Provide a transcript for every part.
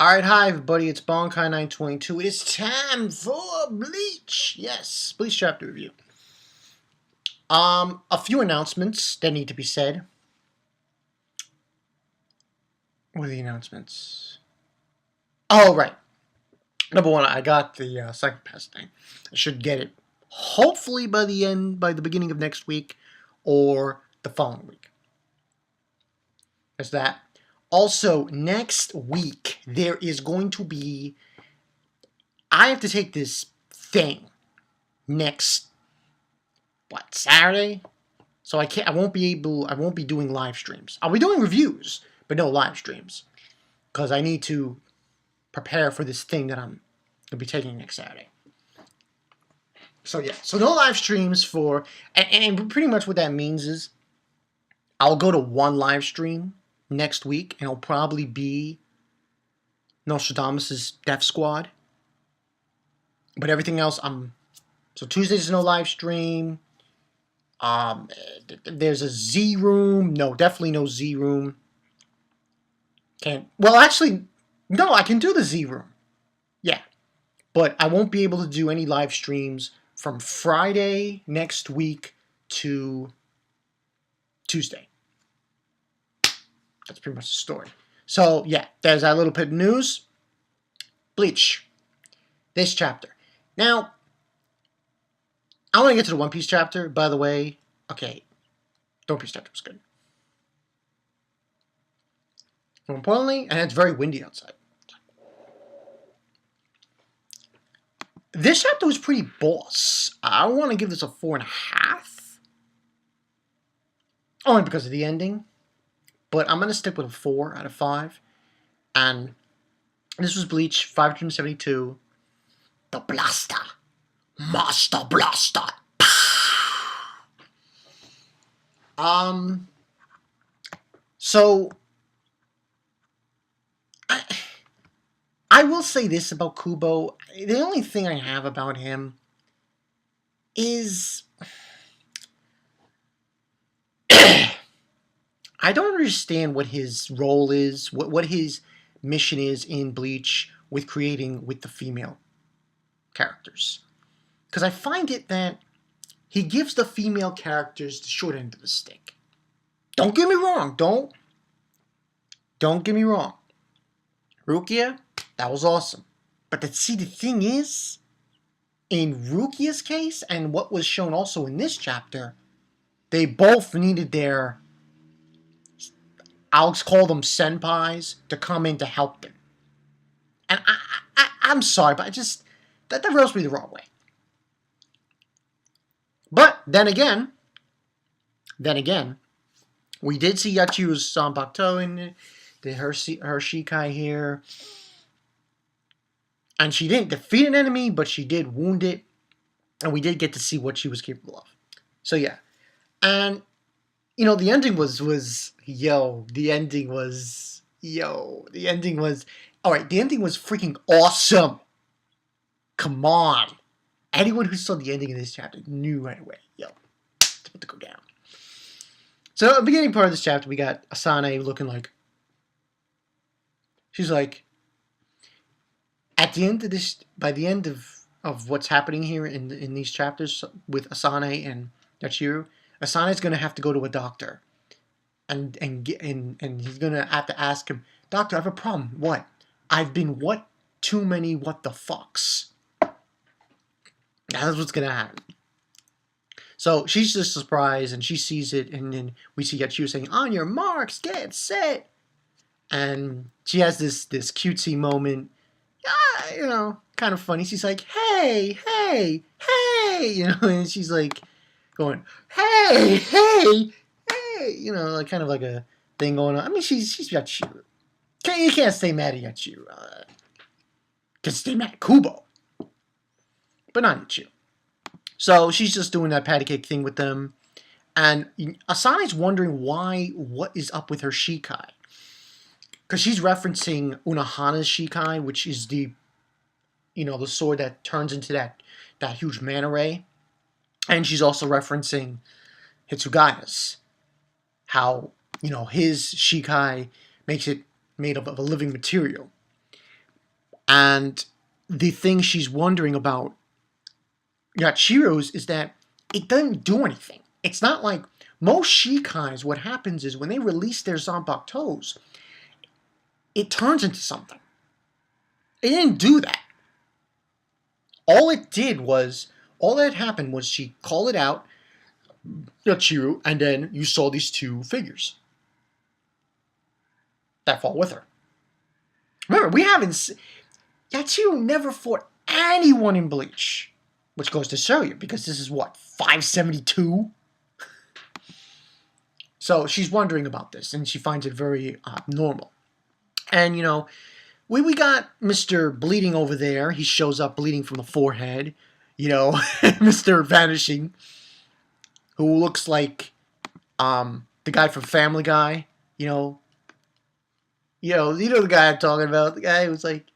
Alright, hi everybody, it's Bonkai922. It is time for Bleach! Yes, Bleach chapter review. A few announcements that need to be said. What are the announcements? Oh, right. Number one, I got the second pass thing. I should get it hopefully by the beginning of next week or the following week. There's that. Also, next week, there is going to be... I have to take this thing next, Saturday? So I won't be doing live streams. I'll be doing reviews, but no live streams. Because I need to prepare for this thing that I'm going to be taking next Saturday. So yeah, so no live streams for... And pretty much what that means is I'll go to one live stream next week, and it'll probably be Nostradamus' Death Squad. But everything else, so Tuesdays no live stream. There's a Z room. No, definitely no Z room. Well, actually, no, I can do the Z room. Yeah. But I won't be able to do any live streams from Friday next week to Tuesday. That's pretty much the story. So, yeah, there's that little bit of news. Bleach. This chapter. Now, I want to get to the One Piece chapter, by the way. Okay, the One Piece chapter was good. More importantly, and it's very windy outside. This chapter was pretty boss. I want to give this a 4.5. Only because of the ending. But I'm going to stick with a 4 out of 5. And this was Bleach 572. The Blaster. Master Blaster. So I will say this about Kubo. The only thing I have about him is I don't understand what his role is, what his mission is in Bleach with creating with the female characters. Because I find it that he gives the female characters the short end of the stick. Don't get me wrong. Don't get me wrong. Rukia, that was awesome. But the thing is, in Rukia's case, and what was shown also in this chapter, they both needed their, I'll call them senpais, to come in to help them. And I'm sorry, but that rubs me the wrong way. But then again, we did see Yachiru's Sanbakuto in her shikai here. And she didn't defeat an enemy, but she did wound it. And we did get to see what she was capable of. So yeah. And, the ending was, alright, the ending was freaking awesome. Come on. Anyone who saw the ending of this chapter knew right away, it's about to go down. So, at the beginning part of this chapter, we got Asane looking like... She's like... At the end of this... By the end of what's happening here in these chapters with Asane and Yachiru, Asane's going to have to go to a doctor. And he's going to have to ask him, Doctor, I have a problem. What? I've been too many what the fucks. That's what's going to happen. So she's just surprised, and she sees it, and then we see Yachiru saying, on your marks, get set. And she has this cutesy moment, kind of funny. She's like, hey, and she's like going, hey, kind of like a thing going on. I mean, she's Yachiru. You can't stay mad at Yachiru. Can stay mad at Kubo. But not Yachiru. So she's just doing that patty cake thing with them. And Asane's wondering what is up with her shikai. Because she's referencing Unohana's shikai, which is the sword that turns into that huge manta ray. And she's also referencing Hitsugaya's. How, his shikai makes it made up of a living material. And the thing she's wondering about Yachiro's is that it doesn't do anything. It's not like most shikais. What happens is when they release their Zanpakutos, it turns into something. It didn't do that. All that happened was she called it out, Yachiru, and then you saw these two figures that fall with her. Remember, Yachiru never fought anyone in Bleach, which goes to show you, because this is what, 572? So she's wondering about this, and she finds it very normal. And, we got Mr. Bleeding over there. He shows up bleeding from the forehead. Mr. Vanishing, who looks like the guy from Family Guy. The guy I'm talking about. The guy who's like,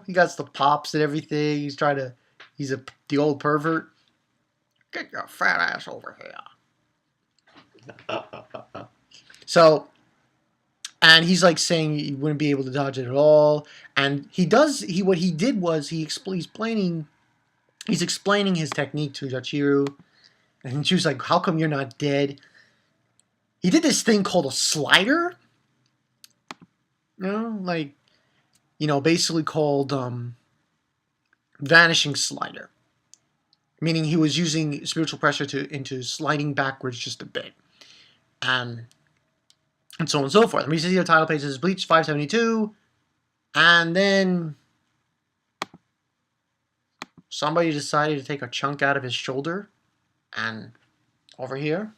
he got the pops and everything. He's the old pervert. Get your fat ass over here. So, and he's like saying you wouldn't be able to dodge it at all. And what he did was he's explaining his technique to Yachiru. And she was like, how come you're not dead? He did this thing called a slider. Basically called vanishing slider. Meaning he was using spiritual pressure into sliding backwards just a bit. And so on and so forth. And we see the title page says Bleach 572. And then somebody decided to take a chunk out of his shoulder. And over here.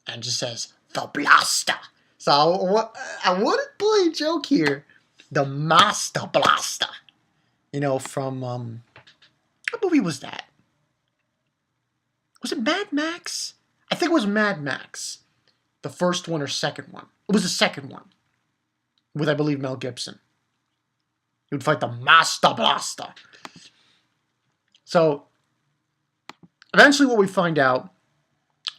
And just says, the blaster. So I want to play a joke here. The Master Blaster. From, what movie was that? Was it Mad Max? I think it was Mad Max. The first one or second one. It was the second one. With, I believe, Mel Gibson. He would fight the Master Blaster. So, eventually what we find out,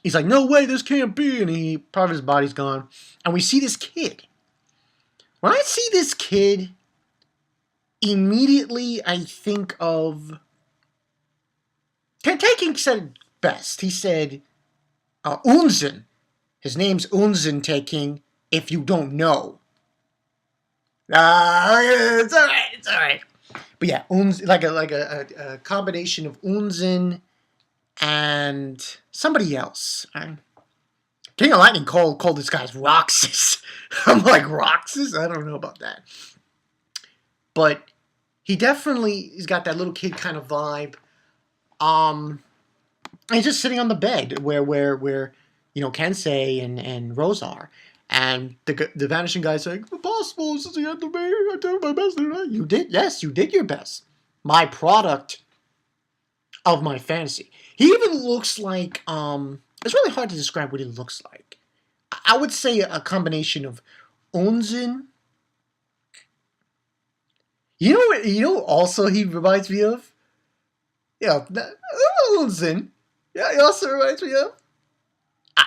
he's like, no way, this can't be. And part of his body's gone. And we see this kid. When I see this kid, immediately I think of... Taking said it best. He said, Unzen. His name's Unzen, Taking, if you don't know. It's alright. But yeah, Unzen, like a combination of Unzen and somebody else. King of Lightning called this guy's Roxas. I'm like, Roxas? I don't know about that. But he's got that little kid kind of vibe. He's just sitting on the bed where Kensei and Rose are. And the vanishing guy's like, impossible, this is the end of me. I did my best, didn't I? You did? Yes, you did your best. My product of my fantasy. He even looks like, it's really hard to describe what he looks like. I would say a combination of Onzen. Also he reminds me of? Yeah, Onzen. Yeah, he also reminds me of?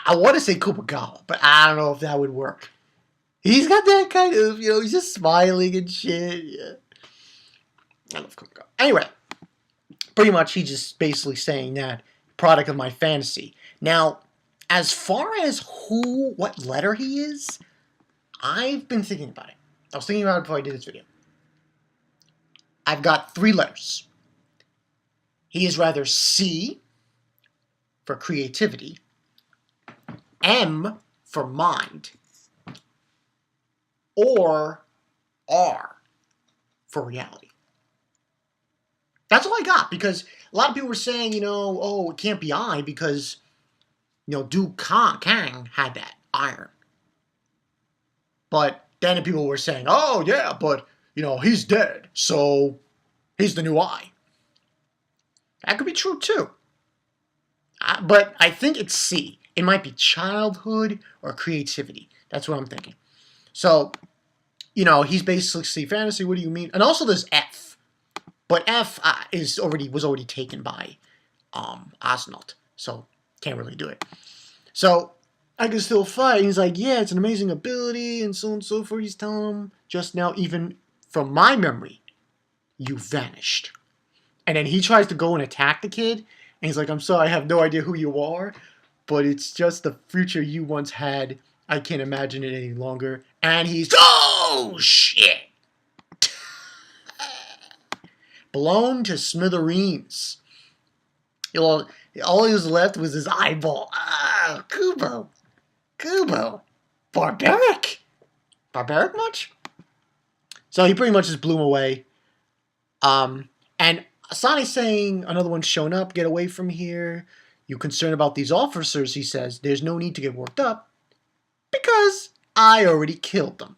I want to say Kupagawa, but I don't know if that would work. He's got that kind of, he's just smiling and shit. Yeah. I love Kupagawa. Anyway, pretty much he's just basically saying that product of my fantasy. Now, as far as what letter he is, I've been thinking about it. I was thinking about it before I did this video. I've got 3 letters. He is rather C for creativity, M for mind, or R for reality. That's all I got, because a lot of people were saying, it can't be I because, Duke Kang had that iron. But then people were saying, oh yeah, but, he's dead, so he's the new I. That could be true too. But I think it's C. It might be childhood or creativity. That's what I'm thinking. So, he's basically C fantasy. What do you mean? And also there's F. But F was already taken by Asano. So, can't really do it. So, I can still fight. And he's like, yeah, it's an amazing ability, and so on and so forth. He's telling him, just now, even from my memory, you vanished. And then he tries to go and attack the kid, and he's like, I'm sorry, I have no idea who you are, but it's just the future you once had. I can't imagine it any longer. And he's, oh, shit! Blown to smithereens. All he was left was his eyeball. Ah, Kubo. Kubo. Barbaric. Barbaric much? So he pretty much just blew him away. And Asani's saying, another one's shown up, get away from here. You concerned about these officers, he says. There's no need to get worked up, because I already killed them.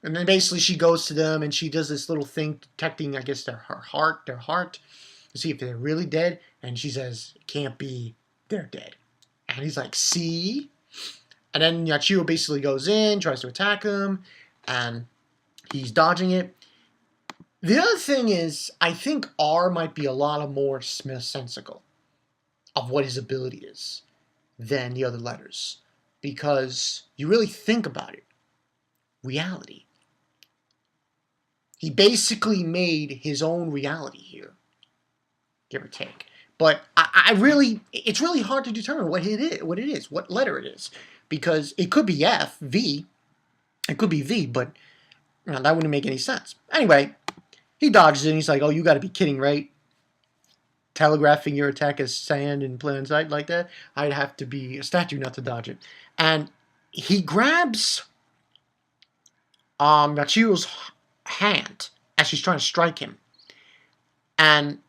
And then basically she goes to them and she does this little thing detecting, I guess, their heart, to see if they're really dead. And she says, it can't be, they're dead. And he's like, see? And then Yachiru basically goes in, tries to attack him, and he's dodging it. The other thing is, I think R might be a lot more sensical of what his ability is than the other letters. Because you really think about it. Reality. He basically made his own reality here. Give or take. But it's really hard to determine what it is, what letter it is. Because it could be F, V, it could be V, but that wouldn't make any sense. Anyway, he dodges it and he's like, oh, you gotta be kidding, right? Telegraphing your attack as sand in plain sight like that? I'd have to be a statue not to dodge it. And he grabs Yachiro's hand as she's trying to strike him. And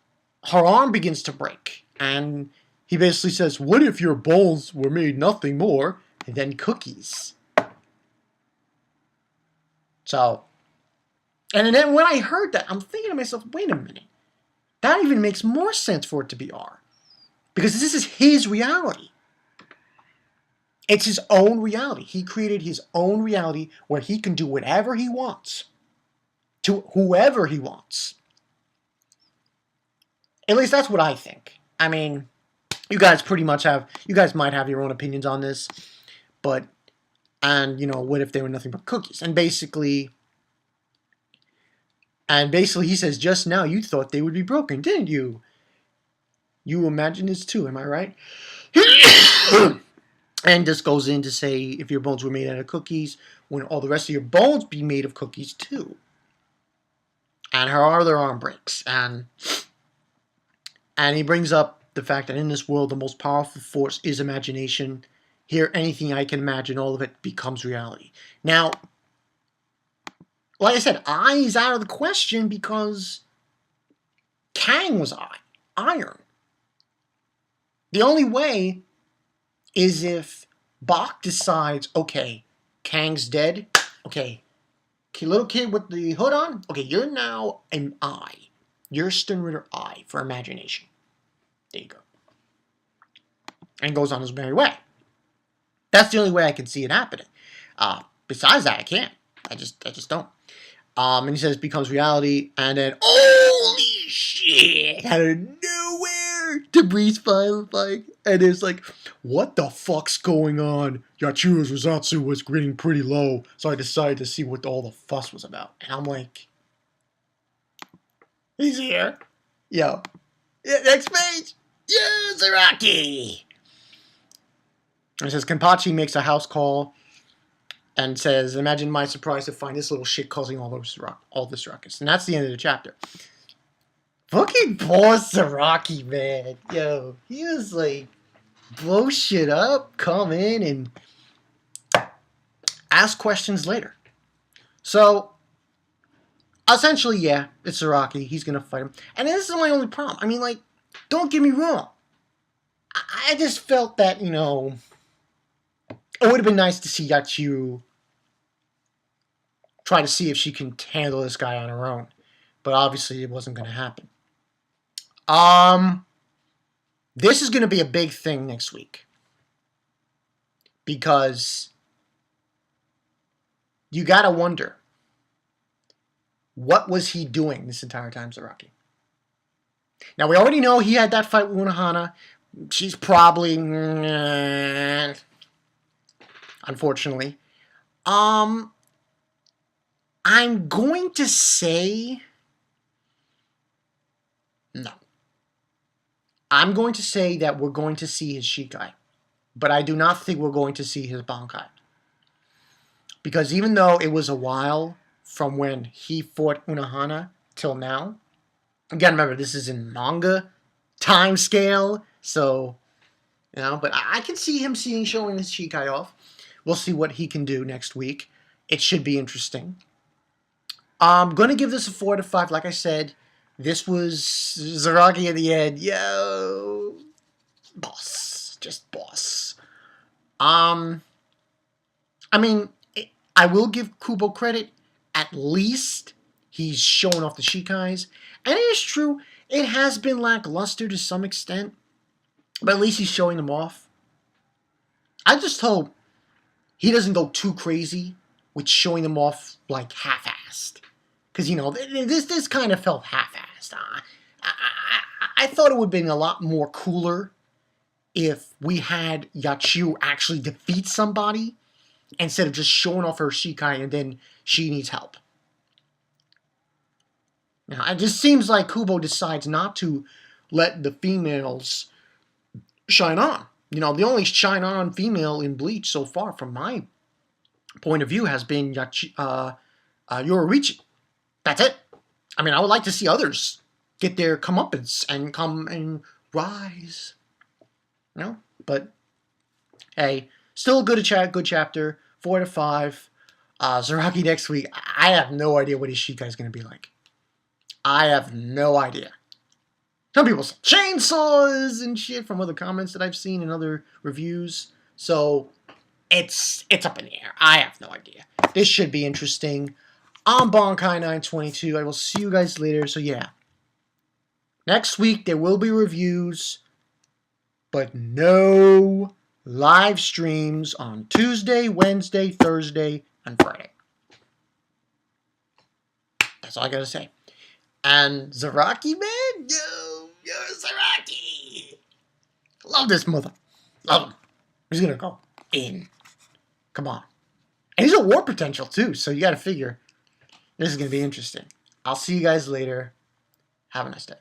her arm begins to break. And he basically says, what if your bones were made nothing more than cookies? So, and then when I heard that, I'm thinking to myself, wait a minute. That even makes more sense for it to be R. Because this is his reality. It's his own reality. He created his own reality where he can do whatever he wants to whoever he wants. At least that's what I think. I mean, you guys might have your own opinions on this, but, and, what if they were nothing but cookies? And basically he says, just now you thought they would be broken, didn't you? You imagined this too, am I right? And this goes in to say, if your bones were made out of cookies, wouldn't all the rest of your bones be made of cookies too? And her other arm breaks. And he brings up the fact that in this world, the most powerful force is imagination. Here, anything I can imagine, all of it becomes reality. Now, like I said, I is out of the question because Kang was iron. The only way is if Bach decides, okay, Kang's dead. Okay, little kid with the hood on. Okay, you're now an eye. You're sternritter eye for imagination. There you go. And goes on his merry way. That's the only way I can see it happening. Besides that, I can't. I just don't. And he says becomes reality, and then holy shit! Out of nowhere, debris flying like, and it's like, what the fuck's going on? Yachiro's Rosatsu was getting pretty low, so I decided to see what all the fuss was about. And I'm like, he's here. Yo. Yeah, next page. Yeah, Zaraki. And it says Kenpachi makes a house call and says, imagine my surprise to find this little shit causing all this ruckus. And that's the end of the chapter. Fucking poor Zaraki, man. Yo, he was like, blow shit up, come in, and ask questions later. So, essentially, yeah, it's Zaraki. He's going to fight him. And this is my only problem. I mean, like, don't get me wrong. I just felt that, it would have been nice to see Yachiru try to see if she can handle this guy on her own. But obviously it wasn't going to happen. This is going to be a big thing next week. Because you got to wonder, what was he doing this entire time, Zaraki? Now, we already know he had that fight with Unohana. She's probably, unfortunately. I'm going to say no. I'm going to say that we're going to see his shikai, but I do not think we're going to see his bankai. Because even though it was a while from when he fought Unohana till now, again, remember, this is in manga time scale, so, but I can see him showing his shikai off. We'll see what he can do next week. It should be interesting. I'm going to give this a 4 out of 5. Like I said, this was Zaraki at the end. Yo, boss. Just boss. I mean, I will give Kubo credit. At least he's showing off the shikais. And it is true, it has been lackluster to some extent. But at least he's showing them off. I just hope he doesn't go too crazy with showing them off like half-assed. Because, this kind of felt half-assed. I thought it would have been a lot more cooler if we had Yachiru actually defeat somebody instead of just showing off her shikai and then she needs help. It just seems like Kubo decides not to let the females shine on. The only shine on female in Bleach so far, from my point of view, has been Yoruichi. That's it. I mean, I would like to see others get their comeuppance and come and rise. But hey, still a good chapter. 4 out of 5. Zaraki next week. I have no idea what his shikai is going to be like. I have no idea. Some people say chainsaws and shit from other comments that I've seen in other reviews. So it's up in the air. I have no idea. This should be interesting. I'm Bonkai922. I will see you guys later. So yeah. Next week there will be reviews, but no live streams on Tuesday, Wednesday, Thursday, and Friday. That's all I gotta say. And Zaraki, man, yo, Zaraki. Love this mother. Love him. He's gonna go in. Come on. And he's a war potential too, so you gotta figure this is gonna be interesting. I'll see you guys later. Have a nice day.